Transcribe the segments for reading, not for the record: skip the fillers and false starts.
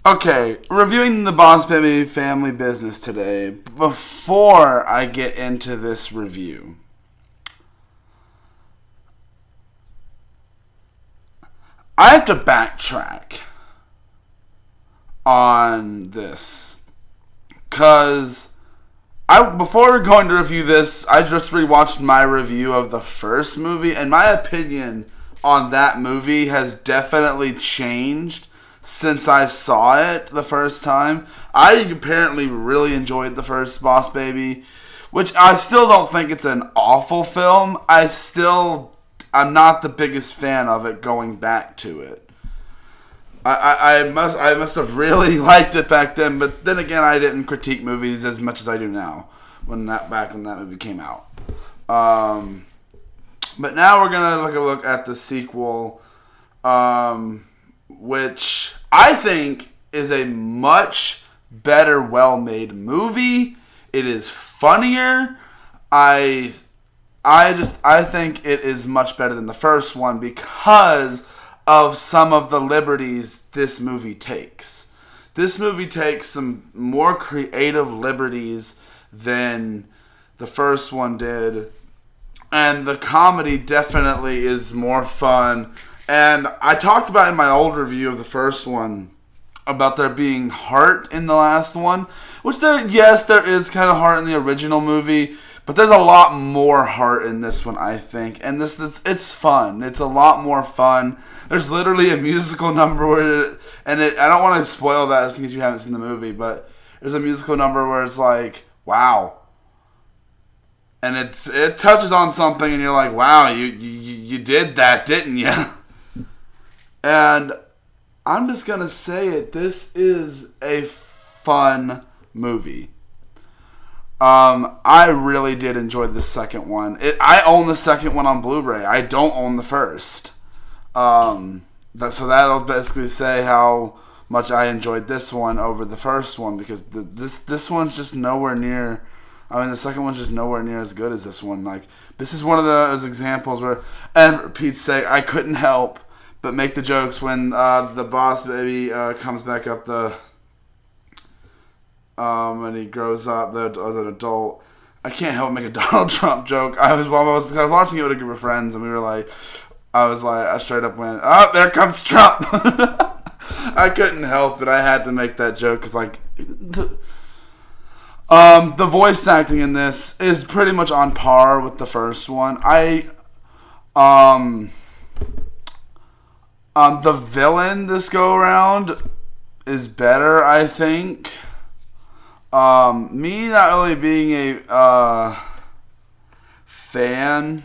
Okay, reviewing the Boss Baby Family Business today. Before I get into this review, I have to backtrack on this. Because before going to review this, I just rewatched my review of the first movie, and my opinion on that movie has definitely changed since I saw it the first time. I apparently really enjoyed the first Boss Baby, which I still don't think it's an awful film. I'm not the biggest fan of it going back to it. I must have really liked it back then, but then again, I didn't critique movies as much as I do now back when that movie came out. But now we're gonna look at the sequel, which I think is a much better, well-made movie. It is funnier. I think it is much better than the first one because of some of the liberties this movie takes. This movie takes some more creative liberties than the first one did. And the comedy definitely is more fun. And I talked about in my old review of the first one about there being heart in the last one. Which there is kind of heart in the original movie. But there's a lot more heart in this one, I think. And it's fun. It's a lot more fun. There's literally a musical number where I don't want to spoil that just in case you haven't seen the movie, but there's a musical number where it's like, wow. And it touches on something and you're like, wow, you did that, didn't you? And I'm just going to say it. This is a fun movie. I really did enjoy the second one. I own the second one on Blu-ray. I don't own the first. So that'll basically say how much I enjoyed this one over the first one, because this one's just nowhere near. I mean, the second one's just nowhere near as good as this one. Like, this is one of those examples where, and for Pete's sake, I couldn't help but make the jokes when the Boss Baby comes back up and he grows up as an adult. I can't help but make a Donald Trump joke. I was watching it with a group of friends, and I straight up went, "Oh, there comes Trump." I couldn't help it. I had to make that joke because, like, the voice acting in this is pretty much on par with the first one. The villain this go around is better, I think. Me not really being a fan.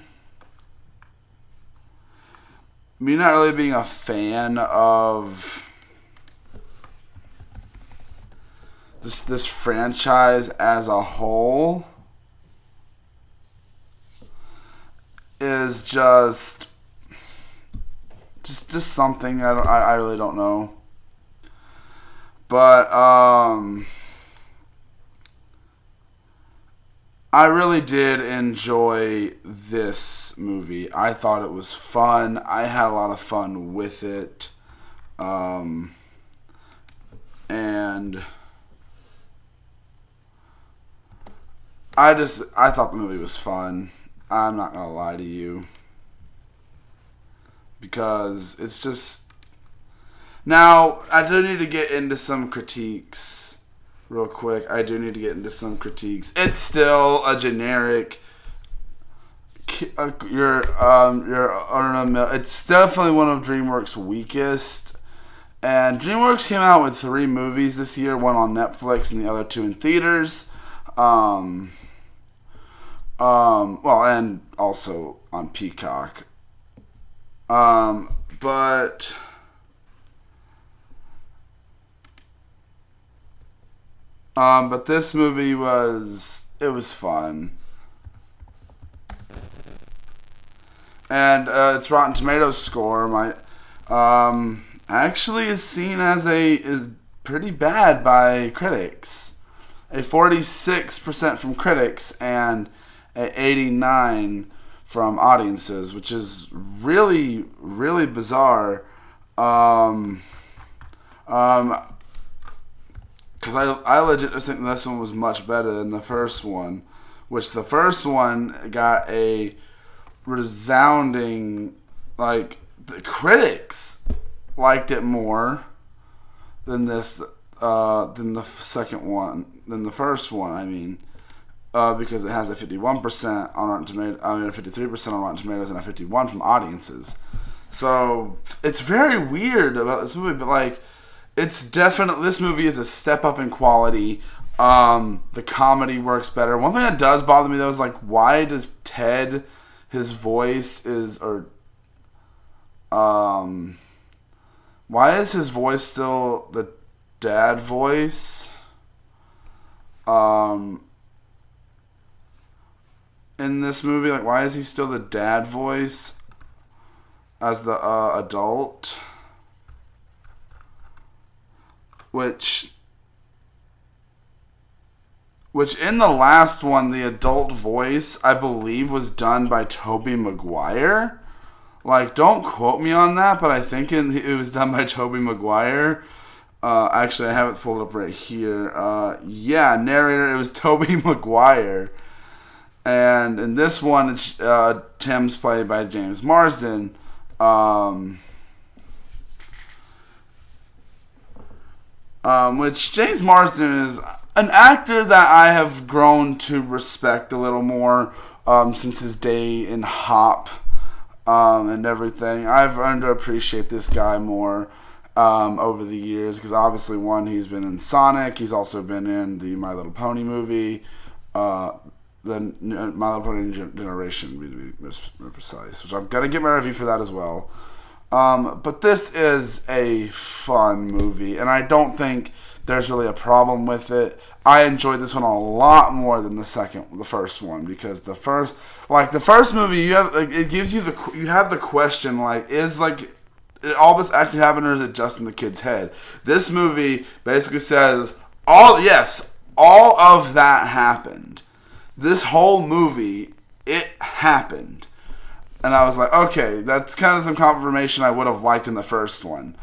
Me not really being a fan of this franchise as a whole is just something I really don't know. But I really did enjoy this movie. I thought it was fun. I had a lot of fun with it. And I thought the movie was fun. I'm not going to lie to you. Because it's just... Now, I do need to get into some critiques. Real quick, I do need to get into some critiques. It's still a generic. It's definitely one of DreamWorks' weakest. And DreamWorks came out with 3 movies this year, one on Netflix and the other 2 in theaters. Well, and also on Peacock. But this movie was fun. And its Rotten Tomatoes score actually is seen as is pretty bad by critics. A 46% from critics and a 89% from audiences, which is really, really bizarre. because I legit just think this one was much better than the first one, which the first one got a resounding, like, the critics liked it more than this, than the second one, than the first one, I mean, because it has a 51% on Rotten Tomatoes, I mean a 53% on Rotten Tomatoes and a 51% from audiences. So it's very weird about this movie, but like, it's definitely, this movie is a step up in quality. The comedy works better. One thing that does bother me though is like, why does Ted, his voice is, or why is his voice still the dad voice? In this movie, like, why is he still the dad voice as the adult? Which in the last one, the adult voice, I believe, was done by Tobey Maguire. Like, don't quote me on that, but I think it was done by Tobey Maguire. Actually, I have it pulled up right here. Yeah, narrator, it was Tobey Maguire. And in this one, it's Tim's played by James Marsden. Which James Marsden is an actor that I have grown to respect a little more since his day in Hop and everything. I've learned to appreciate this guy more over the years because obviously, one, he's been in Sonic. He's also been in the My Little Pony movie, the My Little Pony Generation, to be more precise, which I'm going to get my review for that as well. But this is a fun movie, and I don't think there's really a problem with it. I enjoyed this one a lot more than the first one, because the first movie, you have, like, it gives you you have the question, like, is, like, all this actually happened, or is it just in the kid's head? This movie basically says, all of that happened. This whole movie, it happened. And I was like, okay, that's kind of some confirmation I would have liked in the first one,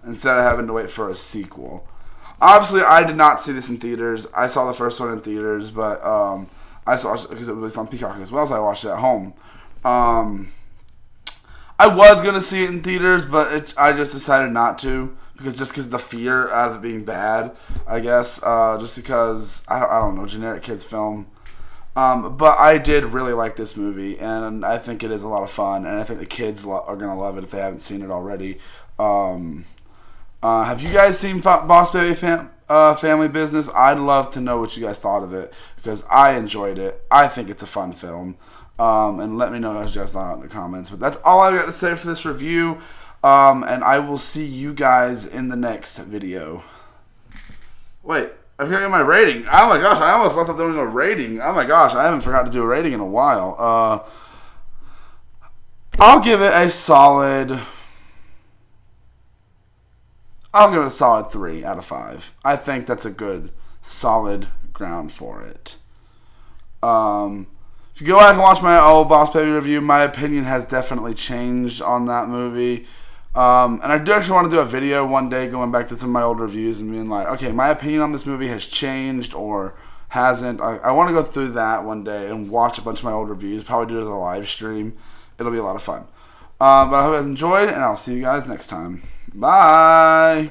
instead of having to wait for a sequel. Obviously, I did not see this in theaters. I saw the first one in theaters, but I saw it because it was on Peacock as well, so I watched it at home. I was going to see it in theaters, but I just decided not to, because of the fear out of it being bad, I guess, just because, I don't know, generic kids film. But I did really like this movie, and I think it is a lot of fun, and I think the kids are going to love it if they haven't seen it already. Have you guys seen Boss Baby Family Business? I'd love to know what you guys thought of it, because I enjoyed it. I think it's a fun film, and let me know what you guys thought in the comments. But that's all I've got to say for this review, and I will see you guys in the next video. Wait. I forgot to get my rating. Oh my gosh, I almost left out doing a rating. Oh my gosh, I haven't forgot to do a rating in a while. I'll give it a solid 3 out of 5. I think that's a good, solid ground for it. If you go back and watch my old Boss Baby review, my opinion has definitely changed on that movie. And I do actually want to do a video one day going back to some of my old reviews and being like, okay, my opinion on this movie has changed or hasn't. I want to go through that one day and watch a bunch of my old reviews, probably do it as a live stream. It'll be a lot of fun. But I hope you guys enjoyed, and I'll see you guys next time. Bye!